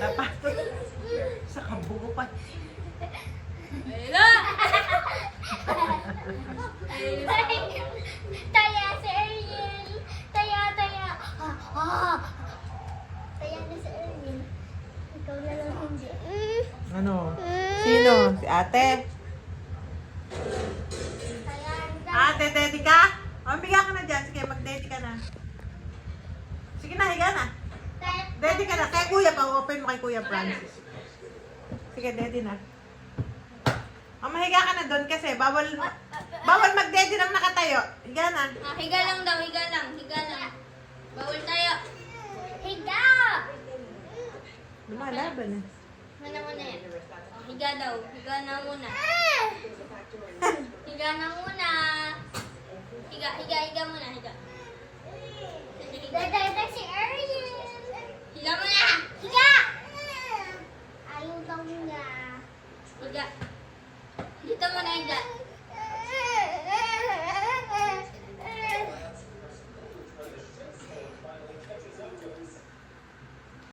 Dapat. Sa kabugo pa. Ayla! Taya si Ariel. Taya. Taya na si Ariel. Ikaw na lang hindi. Ano? Sino? Si ate? Taya na. Ate, daddy ka? O, bigyan ka na dyan. Sige, mag-daddy ka na. Sige na, higa na. Daddy ka na. Kaya kuya pa, open mo kay Kuya Francis. Sige, daddy na. O, mahiga ka na doon kasi bawal mag-daddy nang nakatayo. Higa na. Ah, higa lang daw, higa lang. Bawal tayo. Higa! Lumalaban eh. Ano muna yan? Oh, higa daw. Higa na muna. Higa na muna. Higa muna. Dada si Ariel. Higa muna. Higa! Ayaw daw niya. Higa. Dito muna higa.